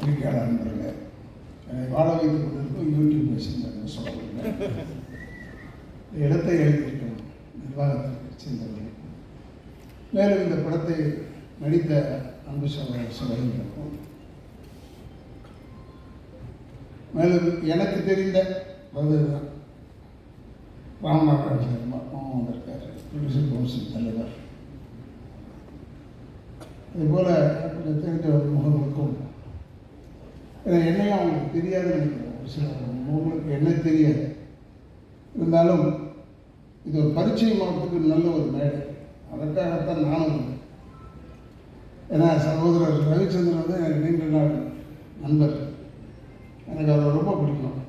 பத்திரிகையாளர் நண்பர்களே, என்னை வாழ வைத்துக் கொண்டிருக்கும் யூடியூப் பேசுகிறேன் சொல்லுங்கள். இடத்தை எழுதியிருக்கும் நிர்வாகத்திற்கு சேர்ந்தவர்கள், மேலும் இந்த படத்தை நடித்த அன்பு சகோதரர் சிவலிங்கருக்கும், மேலும் எனக்கு தெரிந்த ராமநாதன் மாமா வந்திருக்காரு, ப்ரொடியூசர் கவுன்சில் தலைவர், இதுபோல் கொஞ்சம் தெரிஞ்ச முகங்களுக்கும் என்னையும் அவங்களுக்கு தெரியாதுன்னு நினைக்கிறேன். ஒரு சில முகங்களுக்கு என்ன தெரியாது, இருந்தாலும் இது ஒரு பரிச்சயமாகிறதுக்கு நல்ல ஒரு மேடை. அதற்காகத்தான் நானும் வந்தேன். ஏன்னா சகோதரர் ரவிச்சந்திரன் வந்து எனக்கு நீண்ட நாள் நண்பர், எனக்கு அவரை ரொம்ப பிடிக்கும்.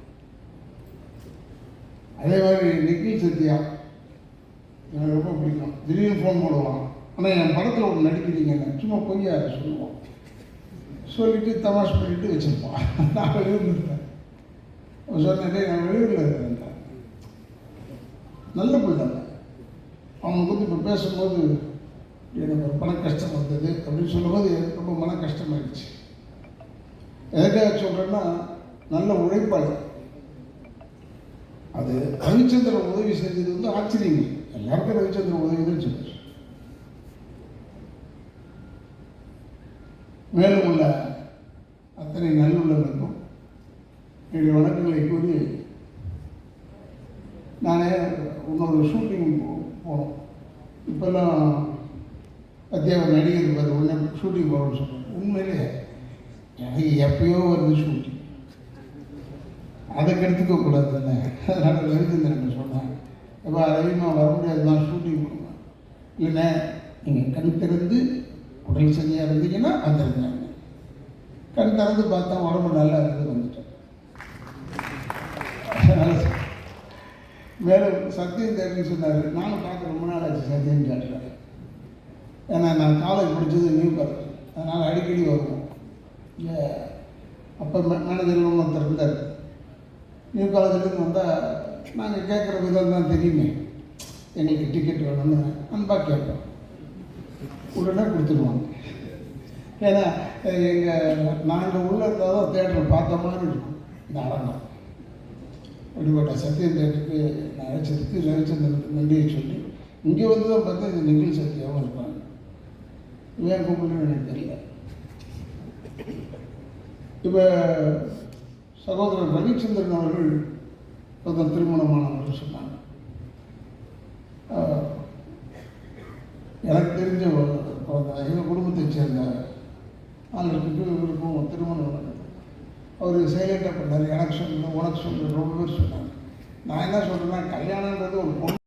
அதே மாதிரி நிக்கில் சத்யா எனக்கு ரொம்ப பிடிக்கும். திடீர்னு ஃபோன் போடுவான், ஆனால் என் படத்தில் ஒரு நடிக்கிறீங்கன்னு சும்மா பொய்யா சொல்லுவான். சொல்லிவிட்டு தமாஷ் பண்ணிட்டு வச்சுருப்பான். நான் வெளியூரில் இருந்தேன், சொன்னேன் நான் வெளியூரில் இருக்கிறேன். நல்ல பிள்ளை. அவங்க வந்து இப்போ பேசும்போது எனக்கு ஒரு பண கஷ்டம் வந்தது அப்படின்னு சொல்லும்போது எனக்கு ரொம்ப மன கஷ்டமாயிடுச்சு. எதுக்காக சொல்கிறேன்னா, நல்ல உழைப்பாளர். அது ரவிச்சந்திரன் உதவி செஞ்சது வந்து ஆச்சரியங்க. எல்லாருக்கும் ரவிச்சந்திரன் உதவி தான் சொல்லுவார். மேலும் உள்ள அத்தனை நல்லுள்ளவர்களுக்கும் என்னுடைய வணக்கங்களை கூறி, நானே இன்னொரு ஷூட்டிங் போனோம். இப்போல்லாம் அத்தியாவ நடிகர் பாரு உடனே ஷூட்டிங் போகணும்னு சொல்கிறேன். உண்மையிலே எனக்கு எப்பயோ வருது ஷூட்டிங், அதை கெடுத்துக்க கூடாது தானே. அதனால் ரவிச்சந்திரன் சொன்னேன், எப்போ ரவிமா வர முடியாது, நான் ஷூட்டிங் போடுவேன். இல்லைண்ணே, நீங்கள் கண் திறந்து உடல் சரியாக இருந்தீங்கன்னா வந்துருங்க. கண் திறந்து பார்த்தா உடம்பு நல்லா இருந்து வந்துட்டேன். மேலும் சத்தியம் தேவைன்னு சொன்னார். நானும் பார்க்க ரொம்ப நாள் ஆச்சு சத்தியம் கேட்டுறேன். ஏன்னா நான் காலேஜ் படித்தது நியூ காலேஜ், அதனால் அடிக்கடி வருவோம். இல்லை அப்போ மேனேஜர் ஒருத்தர் இருந்தார். நியூ காலேஜ்லேருந்து வந்தால் நாங்கள் கேட்குற விதம் தான் தெரியுமே, எங்களுக்கு டிக்கெட் வேணும்னு அன்பாக கேட்போம். உடனே கொடுத்துருவாங்க. ஏன்னா நாங்கள் உள்ளே இருந்தால் தான் தேட்டரில் பார்த்த மாதிரி இருக்கும் இந்த அரங்கம். அப்படிப்பட்ட சத்தியம் தேட்டருக்கு நான் அழைச்சதுக்கு ரவிச்சந்திரனுக்கு நன்றியை சொல்லி, இங்கே வந்து தான் பார்த்தா இந்த நிகில் சத்தியாவும் இருப்பாங்க. ஏன் கூப்பிடுன்னு எனக்கு தெரியல. இப்போ சகோதரர் ரவிச்சந்திரன் அவர்கள் கொஞ்சம் திருமணமானவர்கள் சொன்னாங்க. எனக்கு தெரிஞ்ச எங்கள் குடும்பத்தை சேர்ந்த ஆளுக்கு இவருக்கும் திருமணம் நடந்தது. அவர் சைலண்டாக பண்ணார். எனக்கு சொல்லணும், உனக்கு சொல்லணும், ரொம்ப பேர் சொன்னாங்க. நான் என்ன சொல்கிறேன்னா, கல்யாணன்றது ஒரு பொண்ணு